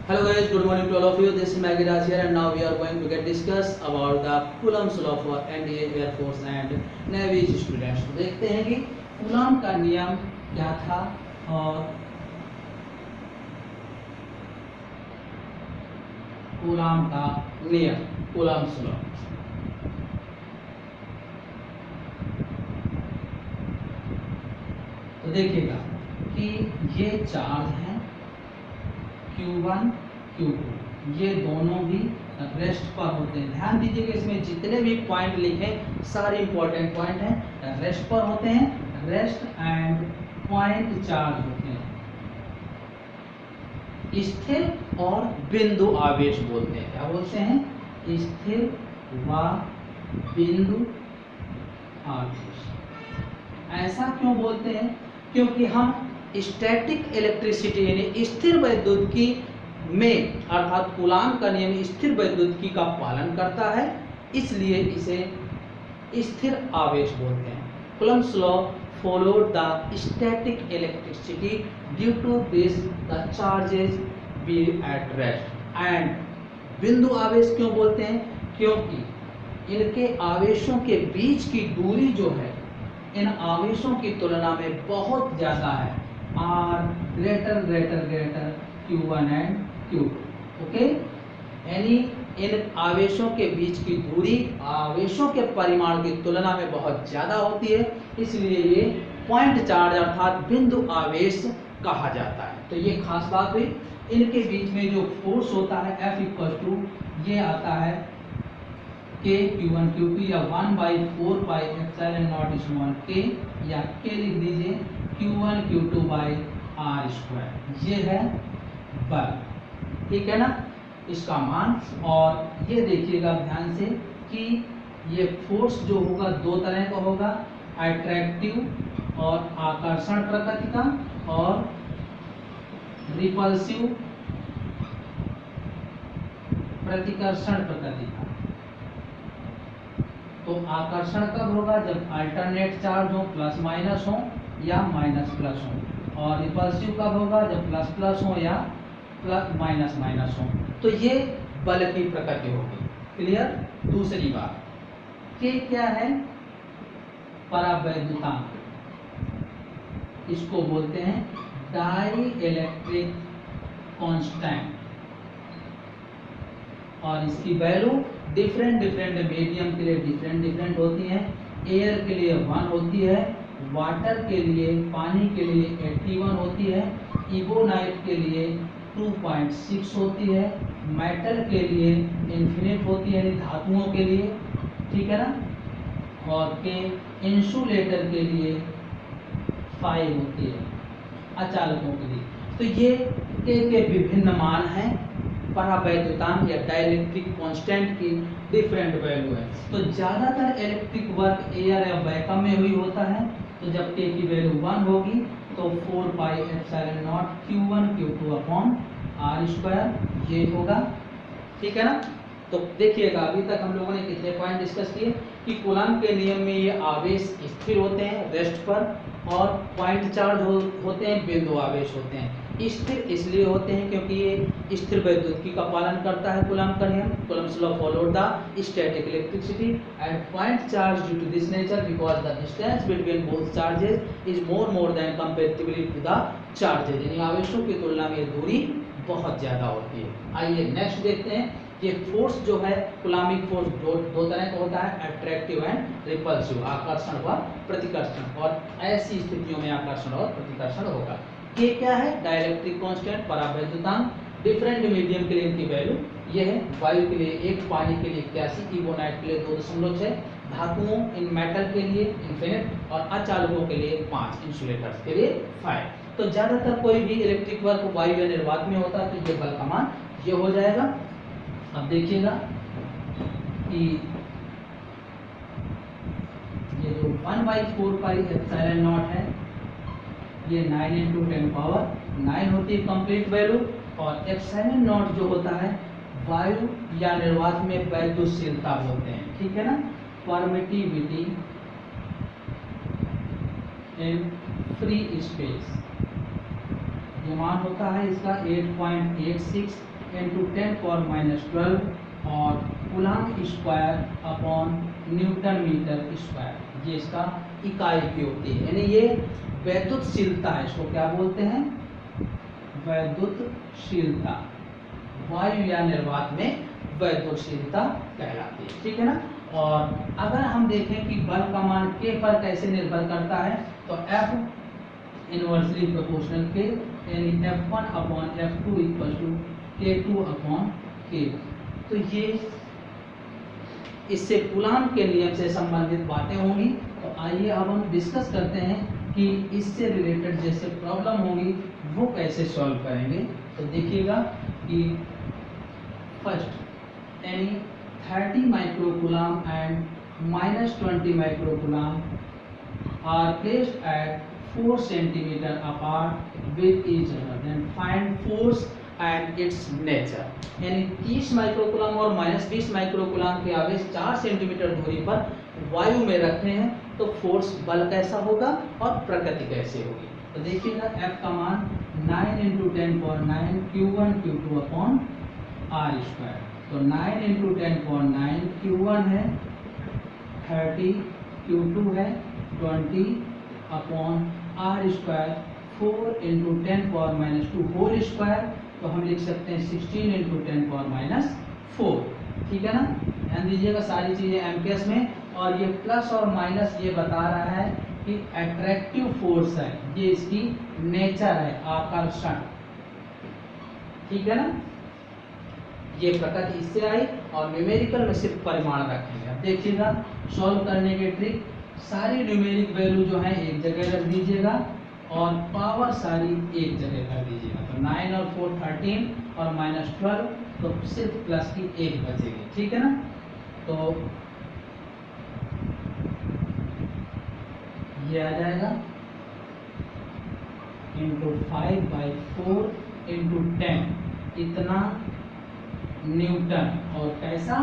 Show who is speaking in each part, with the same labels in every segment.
Speaker 1: Hello guys, good morning to all of you. This is Maggie Raj here and now we are going to get discuss about the Coulomb's law for NDA, Air Force and Navy students. तो देखते हैं कि Coulomb का नियम क्या था और Coulomb का नियम, कूलॉम्स लॉ। तो देखिएगा कि ये चार्ज हैं Q1, Q2, ये दोनों भी रेस्ट पर होते हैं। ध्यान दीजिए कि इसमें जितने भी पॉइंट लिखे सारे इंपॉर्टेंट पॉइंट हैं, रेस्ट पर होते हैं, रेस्ट एंड पॉइंट चार्ज होते हैं। स्थिर और बिंदु आवेश बोलते हैं। क्या बोलते हैं? स्थिर व बिंदु आवेश। ऐसा क्यों बोलते हैं? क्योंकि हम स्टैटिक इलेक्ट्रिसिटी यानी स्थिर वैद्युतिकी में अर्थात कूलॉम का नियम स्थिर वैद्युतिकी का पालन करता है, इसलिए इसे स्थिर आवेश बोलते हैं। Coulomb's law followed the static electricity due to this the charges be at rest। and बिंदु आवेश क्यों बोलते हैं? क्योंकि इनके आवेशों के बीच की दूरी जो है इन आवेशों की तुलना में बहुत ज़्यादा है, are greater Q1 and Q2। Okay, यानी इन आवेशों के बीच की दूरी आवेशों के परिमाण की तुलना में बहुत ज़्यादा होती है, इसलिए ये पॉइंट चार्ज अर्थात बिंदु आवेश कहा जाता है। तो ये खास बात हुई। इनके बीच में जो फोर्स होता है F इक्वल टू ये आता है K Q1 Q2 या 1/4 pi epsilon not small k या k लिख दीजिए Q1 Q2 by R square. ये है बल, ठीक है ना, इसका मान। और ये देखिएगा ध्यान से कि ये फोर्स जो होगा दो तरह का होगा, अट्रैक्टिव और आकर्षण प्रकृति का और रिपल्सिव प्रतिकर्षण प्रकृति का। तो आकर्षण कब होगा? जब अल्टरनेट चार्ज हो, प्लस माइनस हो या माइनस प्लस हो। और रिपल्सिव कब होगा? जब प्लस प्लस हो या प्लस माइनस माइनस हो। तो ये बल की प्रकृति होगी। क्लियर? दूसरी बात के क्या है? परावैद्युतांक, इसको बोलते हैं डाई इलेक्ट्रिक कांस्टेंट। और इसकी वैल्यू डिफरेंट मीडियम के लिए डिफरेंट होती है। एयर के लिए 1 होती है, वाटर के लिए पानी के लिए 81 होती है, इबोनाइट के लिए 2.6 होती है, मेटल के लिए इन्फिनिट होती है यानी धातुओं के लिए, ठीक है ना, और के इंसुलेटर के लिए 5 होती है, अचालकों के लिए। तो ये के विभिन्न मान हैं। परावैद्युतांक या डाइलेक्ट्रिक कांस्टेंट की डिफरेंट वैल्यू है। तो ज़्यादातर इलेक्ट्रिक वर्क एयर या वैक्यूम में हुई होता है। तो जब के की वैल्यू 1 होगी तो 4 pi epsilon not Q1 Q2 upon R square ये होगा, ठीक है ना। तो देखिएगा अभी तक हम लोगों ने कितने पॉइंट डिस्कस किए कि कूलॉम के नियम में ये आवेश स्थिर होते हैं रेस्ट पर, और पॉइंट चार्ज होते हैं बिंदु आवेश होते हैं। स्थिर इसलिए होते हैं क्योंकि ये स्थिर वैद्युतिकी का पालन करता है कूलॉम का नियम। Coulomb's law followed the static electricity and point charge due to this nature because the distance between both charges is more than comparatively to the charges, यानी आवेशों की तुलना में दूरी बहुत ज़्यादा होती है। आइए नेक्स्ट देखते हैं। ये फोर्स जो है कूलॉमिक फोर्स दो तरह का होता है, अट्रैक्टिव एंड रिपल्सिव, आकर्षण व प्रतिकर्षण। और ऐसी स्थितियों में आकर्षण और प्रतिकर्षण होगा। के क्या है? डाइलेक्ट्रिक कांस्टेंट, परावैद्युतांक। डिफरेंट मीडियम के लिए इनकी वैल्यू ये है, वायु के लिए 1, पानी के लिए 81, इबोनाइट के लिए 2.6, धातुओं इन मेटल के लिए इन्फिनिट और अचालकों के लिए 5, इंसुलेटर्स के लिए 5। तो ज़्यादातर कोई भी इलेक्ट्रिक वर्क वायु या निर्वात में होता है तो ये बल का मान ये हो जाएगा। अब देखिएगा कि ये जो 1/4 पाई एप्सिलॉन नॉट है ये 9 × 10 पावर 9 होती है कंप्लीट वैल्यू। और एप्सिलॉन नॉट जो होता है वायु या निर्वात में वैद्युशीलता बोलते हैं, ठीक है ना, परमिटिविटी इन फ्री स्पेस। ये मान होता है इसका 8.86 इंटू 10⁻⁻12 और coulomb square upon newton metre square, ये इसका इकाई की होती है। यानी ये वैद्युतशीलता है, इसको क्या बोलते हैं, वैद्युतशीलता, वायु या निर्वात में वैद्युतशीलता कहलाती है, ठीक है ना। और अगर हम देखें कि बल का मान K पर कैसे निर्भर करता है, तो F इनवर्सली प्रोपोर्शनल K, यानी F1 upon F2 equal to K2 upon K। तो ये इससे कूलम्ब के नियम से संबंधित बातें होंगी। तो आइए अब हम डिस्कस करते हैं कि इससे रिलेटेड जैसे प्रॉब्लम होगी वो कैसे सॉल्व करेंगे। तो देखिएगा कि फर्स्ट यानी 30 microcoulomb and -20 microcoulomb are placed at 4 centimetre apart with each other, then find force and its nature. यानी 30 माइक्रोकूलम्ब और -20 माइक्रोकूलम्ब के आवेश 4 सेंटीमीटर दूरी पर वायु में रखे हैं, तो फोर्स बल कैसा होगा और प्रकृति कैसे होगी। तो देखिएगा F का मान 9 × 10⁹ Q1 Q2 upon R square. तो 9 × 10⁹ Q1 है 30, Q2 है 20 upon R square 4 × 10⁻² whole square, तो हम लिख सकते हैं 16 × 10⁻⁴, ठीक है ना। ध्यान दीजिएगा सारी चीजें एमकेएस में। और ये प्लस और माइनस ये बता रहा है कि अट्रैक्टिव फोर्स है, ये इसकी नेचर है, आकर्षण, ठीक है ना। ये प्रकृति इससे आई और न्यूमेरिकल में सिर्फ परिमाण रखेंगे। अब देखिएगा सॉल्व करने के ट्रिक, सारी न्यूमेरिक वैल्यू जो है एक जगह रख दीजिएगा और पावर सारी एक जगह कर दीजिएगा। तो 9 और 4 13 और -12, तो सिर्फ प्लस की एक बचेगी, ठीक है ना। तो ये आ जाएगा इंटू 5/4 इंटू 10 इतना न्यूटन, और कैसा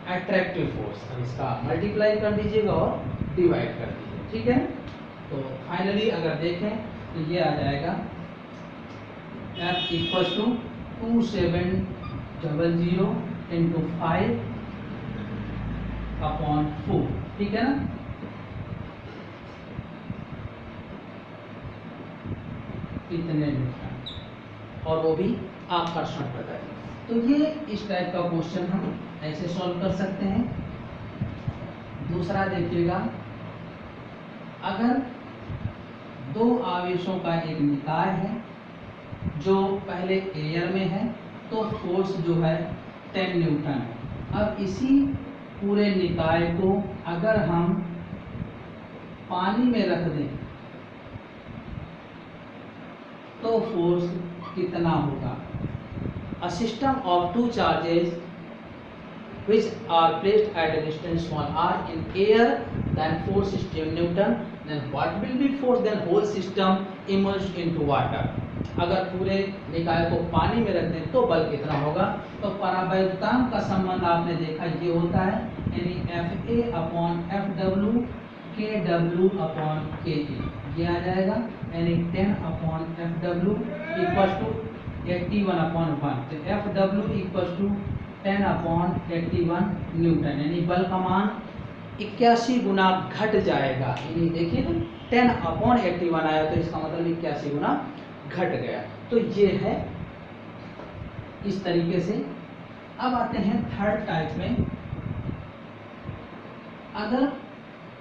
Speaker 1: अट्रैक्टिव फोर्स। अब इसका मल्टीप्लाई कर दीजिएगा और डिवाइड कर दीजिए, ठीक है। तो फाइनली अगर देखें तो ये आ जाएगा F equal to 2700 into 5 upon 4, ठीक है ना। इतने न्यूटन, और वो भी आकर्षण प्रकृति। तो ये इस टाइप का क्वेश्चन हम ऐसे सॉल्व कर सकते हैं। दूसरा देखिएगा, अगर दो आवेशों का एक निकाय है जो पहले एयर में है, तो फोर्स जो है 10 न्यूटन है। अब इसी पूरे निकाय को अगर हम पानी में रख दें तो फोर्स कितना होगा। A system of two charges which are placed at a distance small r in air, then force is 10 Newton. Then what will be force? Then whole system immersed into water. अगर पूरे निकाय को पानी में रख दें तो बल कितना होगा। तो परावैद्युतांक का संबंध आपने देखा ये होता है, यानी FA upon FW KW upon KE, ये आ जाएगा। यानी 10 अपॉन FW इक्वल टू 81/1। तो FW equal to 10 upon 81 newton, यानी बल का मान 81 गुना घट जाएगा। यानी देखिए ना 10 अपॉन 81 आया, तो इसका मतलब 81 गुना घट गया। तो ये है इस तरीके से। अब आते हैं थर्ड टाइप में, अगर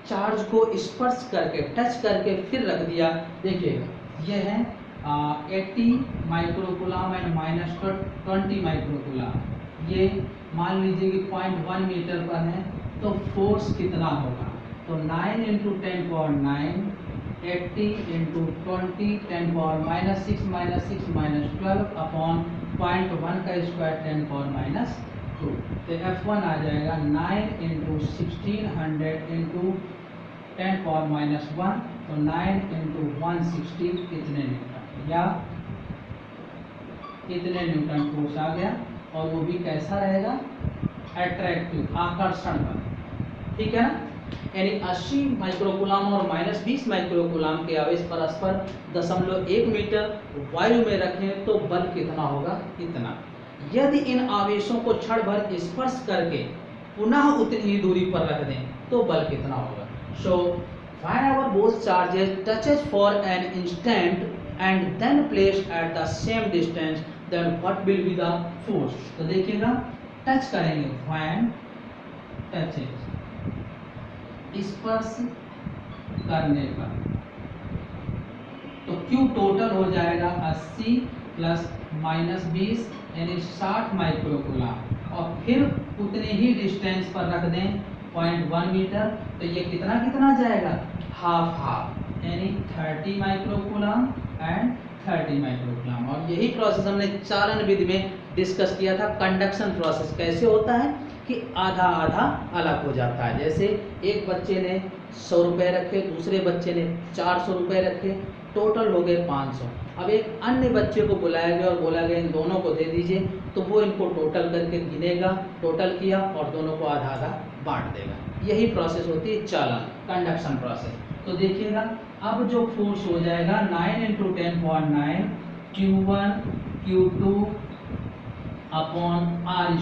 Speaker 1: चार्ज को स्पर्श करके टच करके फिर रख दिया। देखिएगा ये है 80 माइक्रोकूलम एंड -20 माइक्रोकूलम, ये मान लीजिए कि 0.1 मीटर पर है, तो फोर्स कितना होगा। तो 9 × 10⁹ 80 × 20 10⁻⁻6 -6 12 अपॉन 0.1 का स्क्वायर 10⁻⁻2। तो F1 आ जाएगा 9 × 1600 × 10⁻⁻1, तो 9 × 160 कितने न्यूटन, या कितने न्यूटन फोर्स आ गया। और वो भी कैसा रहेगा, अट्रैक्टिव, आकर्षण बल, ठीक है ना। यानी 80 माइक्रोकूलम और -20 माइक्रोकूलम के आवेश परस्पर 0.1 मीटर वायु में रखें तो बल कितना होगा, इतना। यदि इन आवेशों को क्षण भर स्पर्श करके पुनः उतनी ही दूरी पर रख दें तो बल कितना होगा। सो whenever both charges touches for an instant and then placed at the same distance, then what will be the force। तो देखिएगा टच करेंगे, when touches स्पर्श करने पर, तो Q टोटल हो जाएगा 80 प्लस माइनस 20 यानी 60 माइक्रोकूलम, और फिर उतने ही डिस्टेंस पर रख दें 0.1 मीटर, तो ये कितना कितना जाएगा, हाफ हाफ यानी 30 माइक्रोकूलम एंड 30 माइक्रोकूलम। और यही प्रोसेस हमने चालन विधि में डिस्कस किया था। कंडक्शन प्रोसेस कैसे होता है कि आधा आधा अलग हो जाता है। जैसे एक बच्चे ने 100 रुपये रखे, दूसरे बच्चे ने 400 रुपये रखे, टोटल हो गए 500। अब एक अन्य बच्चे को बुलाया गया और बोला गया इन दोनों को दे दीजिए, तो वो इनको टोटल करके गिनेगा, टोटल किया और दोनों को आधा आधा बांट देगा। यही प्रोसेस होती है चालन, कंडक्शन प्रोसेस। तो देखिएगा अब जो फोर्स हो जाएगा 9 × 10.9 Q1 Q2 अपॉन r²,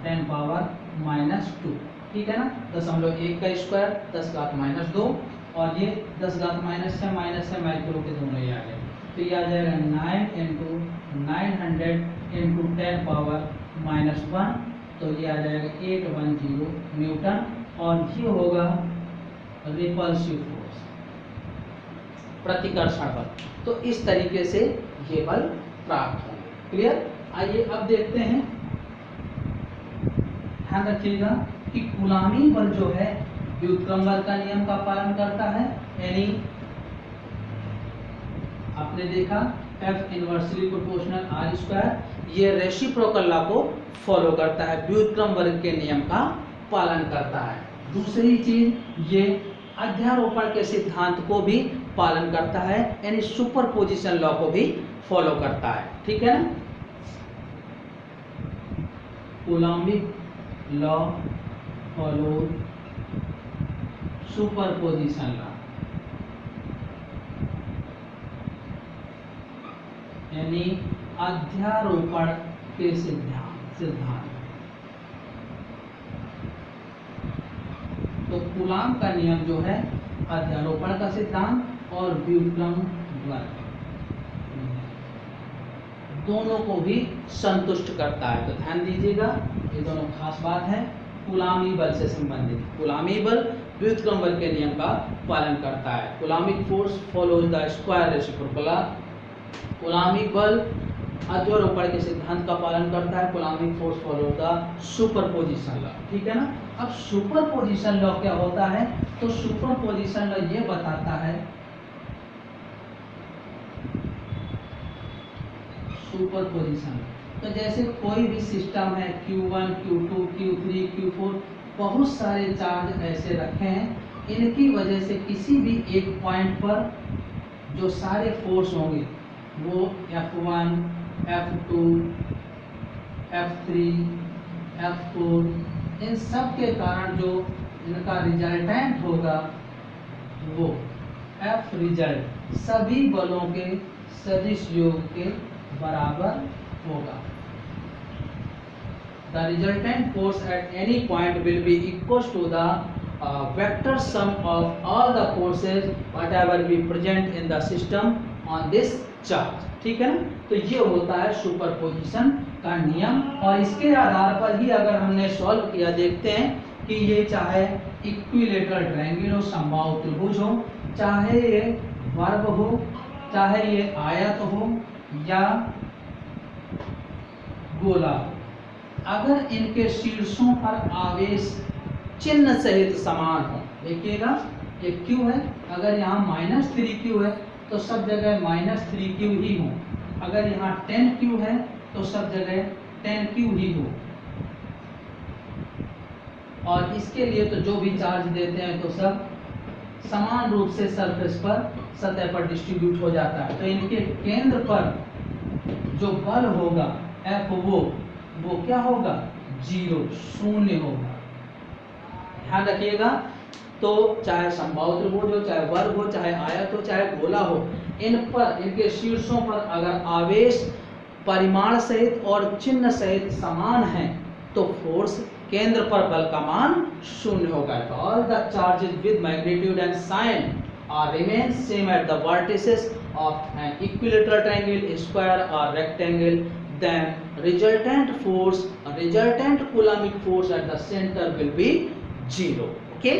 Speaker 1: 10⁻⁻2, ठीक है ना। 0.1 का स्क्वायर 10⁻⁻2 और ये 10⁻⁻6 माइक्रो के दोनों ही आ गए, तो ये आ जाएगा 9 × 900 × 10⁻⁻1, तो ये आ जाएगा 810 न्यूटन, और ये होगा रिपल्सिव फोर्स, प्रतिकर्षण बल। तो इस तरीके से ये बल प्राप्त होंगे। क्लियर। आइए अब देखते हैं, ध्यान रखिएगा कि कूलामी बल जो है व्युत्क्रम बल का नियम का पालन करता है, यानी आपने देखा F इनवर्सली प्रोपोर्शनल r², ये रेसिप्रोकल लॉ को फॉलो करता है, व्युत्क्रम बल के नियम का पालन करता है। दूसरी चीज ये अध्यारोपण के सिद्धांत को भी पालन करता है, यानी सुपरपोजिशन लॉ को भी फॉलो करता है, ठीक है ना। Coulombic law follow superposition law, यानी अध्यारोपण के सिद्धांत। तो कूलाम का नियम जो है अध्यारोपण का सिद्धांत और व्युत्क्रम बल दोनों को भी संतुष्ट करता है। तो ध्यान दीजिएगा, ये दोनों खास बात है कूलामी बल से संबंधित। कूलामी बल व्युत्क्रम बल के नियम का पालन करता है। Coulombic force follows the square reciprocal law. Coulombic बल अध्यारोपण के सिद्धांत का पालन करता है। Coulombic force follow the superposition law, ठीक है ना। अब सुपरपोजिशन लॉ क्या होता है, तो सुपरपोजिशन लॉ ये बताता है, सुपरपोजिशन तो जैसे कोई भी सिस्टम है Q1 Q2 Q3 Q4, बहुत सारे चार्ज ऐसे रखे हैं, इनकी वजह से किसी भी एक पॉइंट पर जो सारे फोर्स होंगे वो F1 F2 F3 F4, इन सब के कारण जो इनका रिजल्टेंट होगा वो F रिजल्ट सभी बलों के सदिश योग के बराबर होगा। The resultant force at any point will be equal to the vector sum of all the forces whatever be present in the system on this charge, ठीक है ना। तो ये होता है सुपरपोजिशन का नियम, और इसके आधार पर ही अगर हमने सॉल्व किया, देखते हैं कि ये चाहे इक्विलेटरल ट्रायंगल हो, समबाहु त्रिभुज हो, चाहे ये वर्ग हो, चाहे ये आयत हो या गोला, अगर इनके शीर्षों पर आवेश चिन्ह सहित समान हो। देखिएगा ये Q है, अगर यहाँ -3Q है तो सब जगह -3Q ही हो, अगर यहाँ 10Q है तो सब जगह 10Q ही हो, और इसके लिए तो जो भी चार्ज देते हैं तो सब समान रूप से सरफेस पर, सतह पर डिस्ट्रीब्यूट हो जाता है। तो इनके केंद्र पर जो बल होगा F वो क्या होगा, 0 शून्य होगा। ध्यान रखिएगा। तो चाहे समबाहु त्रिभुज हो, चाहे वर्ग हो, चाहे आयत हो, चाहे गोला हो, इन पर, इनके शीर्षों पर अगर आवेश परिमाण सहित और चिन्ह सहित समान है तो फोर्स केंद्र पर बल का मान 0 होगा। All the charges with magnitude and sign are remain same at the vertices of an equilateral triangle, square और rectangle, then resultant coulombic force at the center will be 0. Okay.